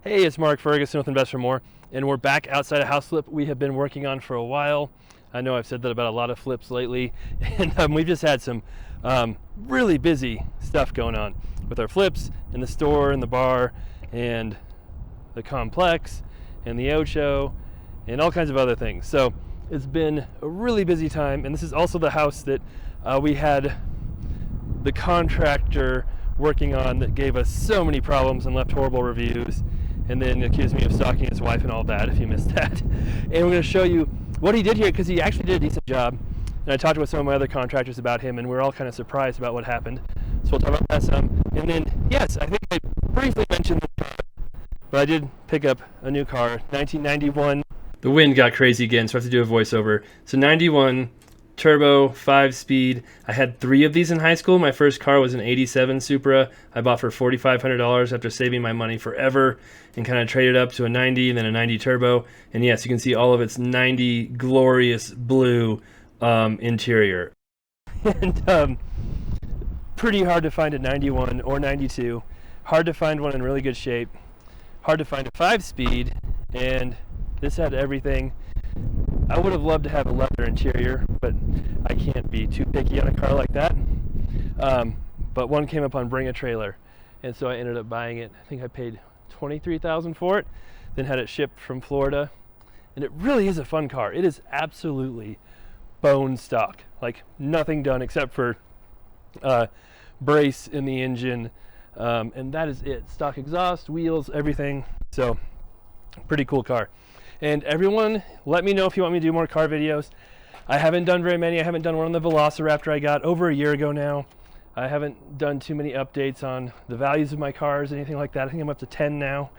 Hey, it's Mark Ferguson with Invest for More, and we're back outside a house flip we have been working on for a while. I know I've said that about a lot of flips lately, and we've just had some really busy stuff going on with our flips in the store and the bar and the complex and the Ocho and all kinds of other things. So it's been a really busy time, and this is also the house that we had the contractor working on that gave us so many problems and left horrible reviews, and then accused me of stalking his wife and all that, if you missed that. And we're going to show you what he did here, because he actually did a decent job. And I talked with some of my other contractors about him, and we're all kind of surprised about what happened. So we'll talk about that some. And then, yes, I think I briefly mentioned the car, but I did pick up a new car, 1991. The wind got crazy again, so I have to do a voiceover. So 91 turbo, 5-speed. I had 3 of these in high school. My first car was an 87 Supra. I bought for $4,500 after saving my money forever and kind of traded up to a 90 and then a 90 turbo. And yes, you can see all of its 90 glorious blue interior. And pretty hard to find a 91 or 92. Hard to find one in really good shape. Hard to find a 5-speed, and this had everything. I would have loved to have a leather interior, but I can't be too picky on a car like that. But one came up on Bring a Trailer, and so I ended up buying it. I think I paid $23,000 for it, then had it shipped from Florida. And it really is a fun car. It is absolutely bone stock, like nothing done except for brace in the engine, and that is it. Stock exhaust, wheels, everything. So pretty cool car. And everyone, let me know if you want me to do more car videos. I haven't done very many. I haven't done one on the Velociraptor I got over a year ago now. I haven't done too many updates on the values of my cars, anything like that. I think I'm up to 10 now.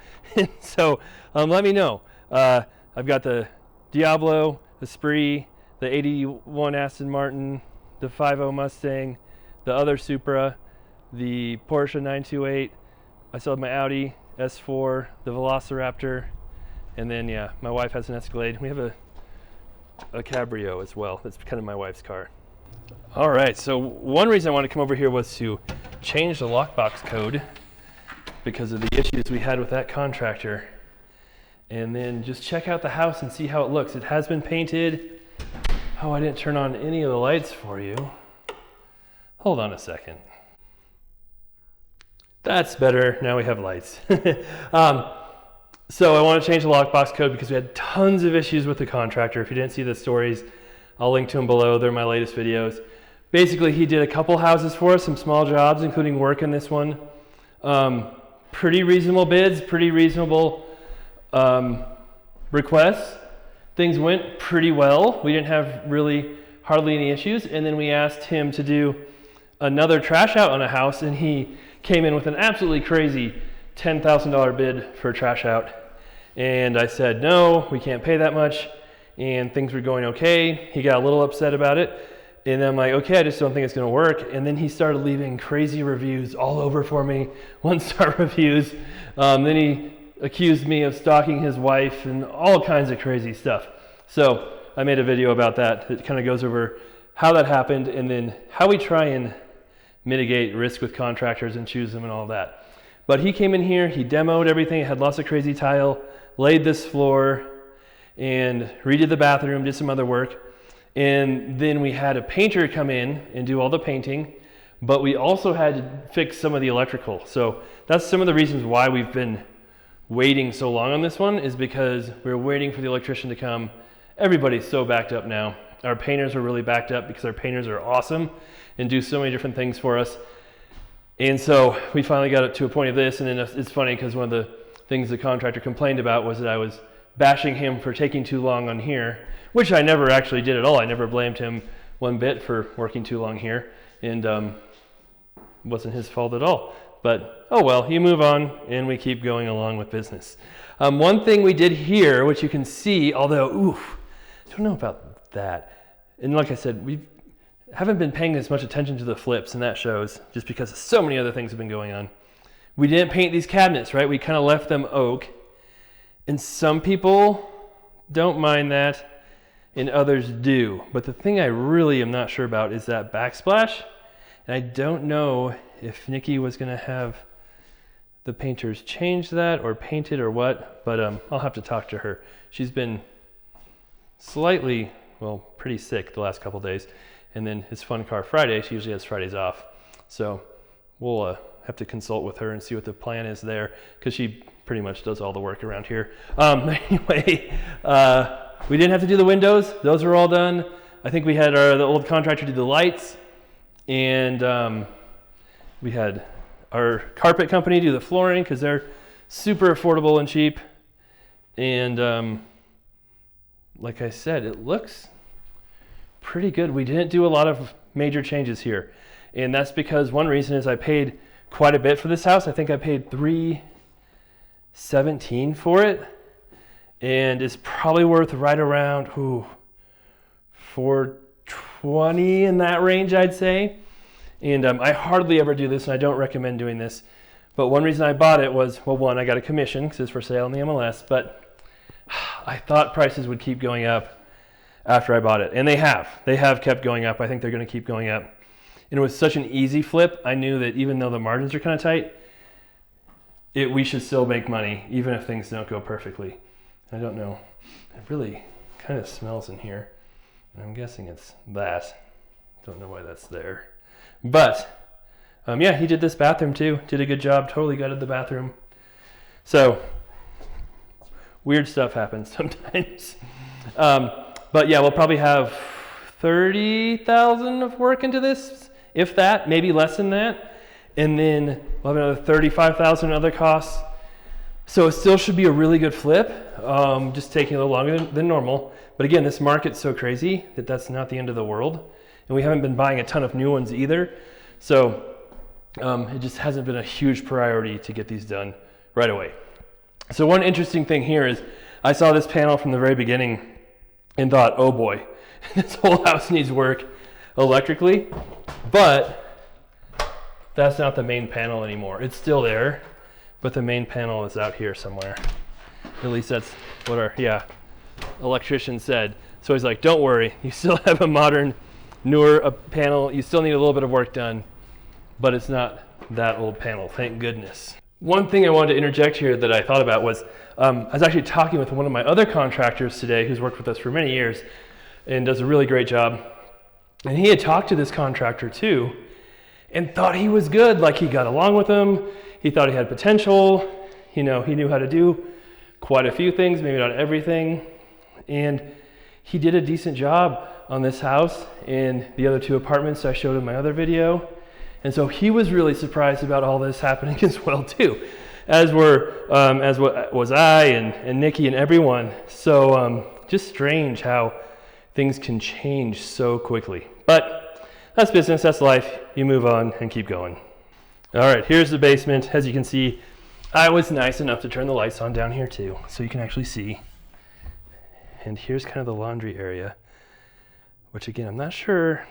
So let me know. I've got the Diablo, the Spree, the 81 Aston Martin, the 50 Mustang, the other Supra, the Porsche 928. I still have my Audi S4, the Velociraptor. And then, yeah, my wife has an Escalade. We have a Cabrio as well. That's kind of my wife's car. All right, so one reason I wanted to come over here was to change the lockbox code because of the issues we had with that contractor. And then just check out the house and see how it looks. It has been painted. Oh, I didn't turn on any of the lights for you. Hold on a second. That's better. Now we have lights. So I want to change the lockbox code because we had tons of issues with the contractor. If you didn't see the stories, I'll link to them below. They're my latest videos. Basically, he did a couple houses for us, some small jobs, including work in this one. Pretty reasonable bids, pretty reasonable requests. Things went pretty well. We didn't have really hardly any issues. And then we asked him to do another trash out on a house, and he came in with an absolutely crazy $10,000 bid for a trash out. And I said, no, we can't pay that much. And things were going okay. He got a little upset about it. And I'm like, okay, I just don't think it's gonna work. And then he started leaving crazy reviews all over for me, 1-star reviews. Then he accused me of stalking his wife and all kinds of crazy stuff. So I made a video about that. It kind of goes over how that happened and then how we try and mitigate risk with contractors and choose them and all that. But he came in here, he demoed everything, had lots of crazy tile, laid this floor, and redid the bathroom, did some other work. And then we had a painter come in and do all the painting, but we also had to fix some of the electrical. So that's some of the reasons why we've been waiting so long on this one, is because we're waiting for the electrician to come. Everybody's so backed up now. Our painters are really backed up because our painters are awesome and do so many different things for us. And so we finally got up to a point of this, and then it's funny because one of the things the contractor complained about was that I was bashing him for taking too long on here, which I never actually did at all. I never blamed him one bit for working too long here, and wasn't his fault at all. But oh well, you move on and we keep going along with business. One thing we did here, which you can see, although, I don't know about that. And like I said, we haven't been paying as much attention to the flips, and that shows just because so many other things have been going on. We didn't paint these cabinets, right? We kind of left them oak. And some people don't mind that, and others do. But the thing I really am not sure about is that backsplash. And I don't know if Nikki was going to have the painters changed that or painted or what, but I'll have to talk to her. She's been slightly, well, pretty sick the last couple days. And then his fun car Friday, she usually has Fridays off. So we'll have to consult with her and see what the plan is there, because she pretty much does all the work around here. Anyway, we didn't have to do the windows. Those were all done. I think we had the old contractor do the lights, and we had our carpet company do the flooring, because they're super affordable and cheap. And like I said, it looks pretty good. We didn't do a lot of major changes here, and that's because one reason is I paid quite a bit for this house. I think I paid $317 for it, and it's probably worth right around $420 in that range, I'd say. And I hardly ever do this, and I don't recommend doing this. But one reason I bought it was, well, one, I got a commission because it's for sale in the MLS, but I thought prices would keep going up after I bought it, and they have. They have kept going up. I think they're going to keep going up. And it was such an easy flip. I knew that even though the margins are kind of tight, we should still make money, even if things don't go perfectly. I don't know. It really kind of smells in here. I'm guessing it's that. Don't know why that's there. But yeah, he did this bathroom too. Did a good job. Totally gutted the bathroom. So weird stuff happens sometimes. But yeah, we'll probably have $30,000 of work into this, if that, maybe less than that. And then we'll have another $35,000 in other costs. So it still should be a really good flip, just taking a little longer than normal. But again, this market's so crazy that that's not the end of the world. And we haven't been buying a ton of new ones either. So it just hasn't been a huge priority to get these done right away. So one interesting thing here is I saw this panel from the very beginning and thought, oh boy, this whole house needs work electrically. But that's not the main panel anymore. It's still there, but the main panel is out here somewhere. At least that's what our electrician said. So he's like, don't worry, you still have a modern, newer panel. You still need a little bit of work done, but it's not that old panel, thank goodness. One thing I wanted to interject here that I thought about was, I was actually talking with one of my other contractors today who's worked with us for many years and does a really great job. And he had talked to this contractor too and thought he was good, like he got along with him. He thought he had potential. He knew how to do quite a few things, maybe not everything. And he did a decent job on this house and the other two apartments I showed in my other video. And so he was really surprised about all this happening as well too, as was I and Nikki and everyone. So just strange how things can change so quickly. But that's business, that's life. You move on and keep going. All right, here's the basement. As you can see, I was nice enough to turn the lights on down here too, so you can actually see. And here's kind of the laundry area, which again, I'm not sure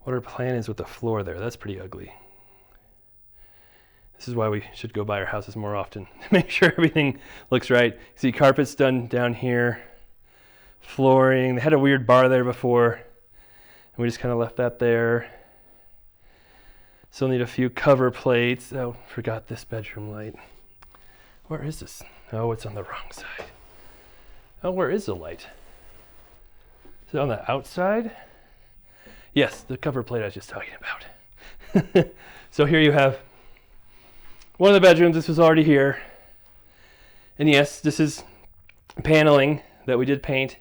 what our plan is with the floor there. That's pretty ugly. This is why we should go by our houses more often to make sure everything looks right. See, carpet's done down here, flooring. They had a weird bar there before, and we just kind of left that there. Still need a few cover plates. Oh, forgot this bedroom light. Where is this? Oh, it's on the wrong side. Oh, where is the light? Is it on the outside? Yes, the cover plate I was just talking about. So here you have one of the bedrooms. This was already here. And yes, this is paneling that we did paint.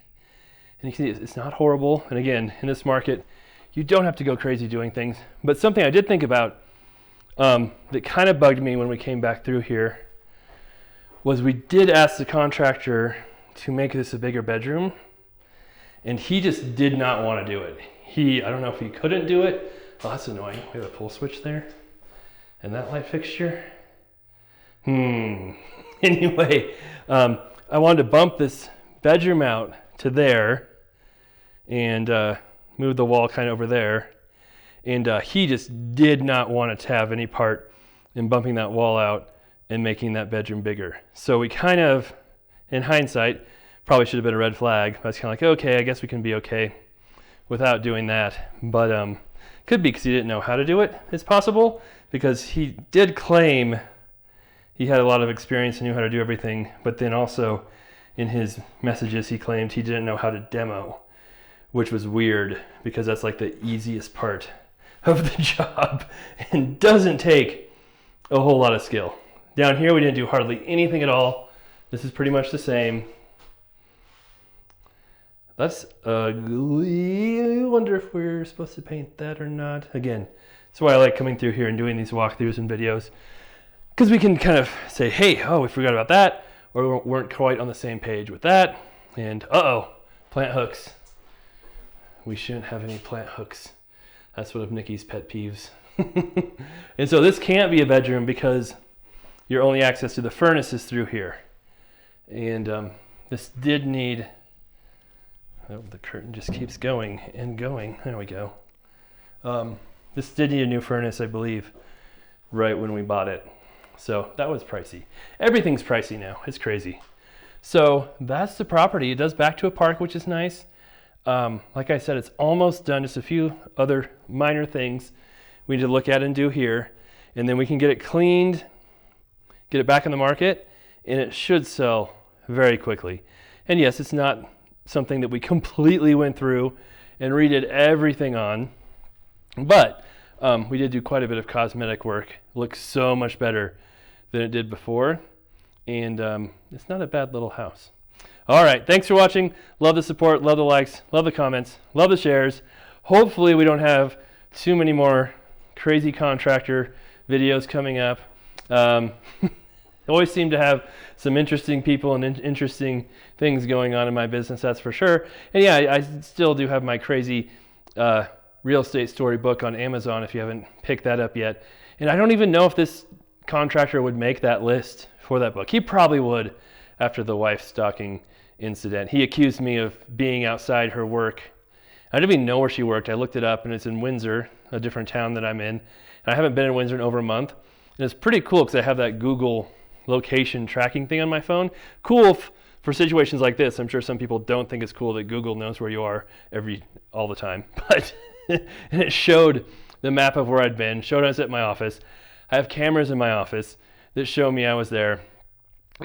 And you can see it's not horrible. And again, in this market, you don't have to go crazy doing things. But something I did think about that kind of bugged me when we came back through here was we did ask the contractor to make this a bigger bedroom. And he just did not want to do it. I don't know if he couldn't do it. Oh, that's annoying. We have a pull switch there. And that light fixture. Anyway, I wanted to bump this bedroom out to there and move the wall kind of over there. And he just did not want to have any part in bumping that wall out and making that bedroom bigger. So we kind of, in hindsight, probably should have been a red flag. I was kind of like, okay, I guess we can be okay without doing that. But could be because he didn't know how to do it. It's possible. because he did claim he had a lot of experience and knew how to do everything, but then also in his messages he claimed he didn't know how to demo, which was weird because that's like the easiest part of the job and doesn't take a whole lot of skill. Down here we didn't do hardly anything at all. This is pretty much the same. That's ugly. I wonder if we're supposed to paint that or not. Again, that's why I like coming through here and doing these walkthroughs and videos, because we can kind of say, hey, oh, we forgot about that, or we weren't quite on the same page with that, and plant hooks. We shouldn't have any plant hooks. That's one of Nikki's pet peeves. And so this can't be a bedroom because your only access to the furnace is through here. And this did need, the curtain just keeps going and going. There we go. This did need a new furnace, I believe, right when we bought it. So that was pricey. Everything's pricey now. It's crazy. So that's the property. It does back to a park, which is nice. Like I said, it's almost done. Just a few other minor things we need to look at and do here. And then we can get it cleaned, get it back on the market, and it should sell very quickly. And yes, it's not something that we completely went through and redid everything on, but we did do quite a bit of cosmetic work. It looks so much better than it did before, and it's not a bad little house. All right, thanks for watching. Love the support, love the likes, love the comments, love the shares. Hopefully we don't have too many more crazy contractor videos coming up. I always seem to have some interesting people and interesting things going on in my business, that's for sure. And yeah, I still do have my crazy real estate storybook on Amazon if you haven't picked that up yet. And I don't even know if this contractor would make that list for that book. He probably would after the wife stalking incident. He accused me of being outside her work. I didn't even know where she worked. I looked it up and it's in Windsor, a different town that I'm in. And I haven't been in Windsor in over a month. And it's pretty cool because I have that Google location tracking thing on my phone. Cool for situations like this. I'm sure some people don't think it's cool that Google knows where you are all the time. But and it showed the map of where I'd been, showed us at my office. I have cameras in my office that show me I was there.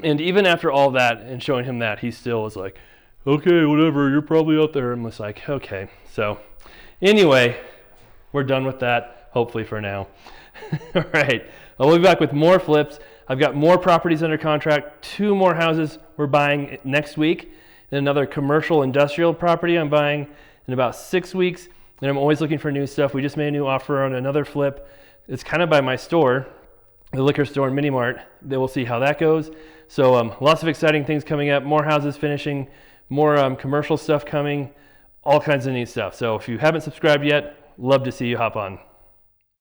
And even after all that and showing him that, he still was like, okay, whatever, you're probably out there. I'm just like, okay. So anyway, we're done with that, hopefully for now. All right, I'll be back with more flips. I've got more properties under contract, 2 more houses we're buying next week, and another commercial industrial property I'm buying in about 6 weeks. And I'm always looking for new stuff. We just made a new offer on another flip. It's kind of by my store, the liquor store and mini mart. Then we'll see how that goes. So lots of exciting things coming up, more houses finishing, more commercial stuff coming, all kinds of neat stuff. So if you haven't subscribed yet, love to see you hop on.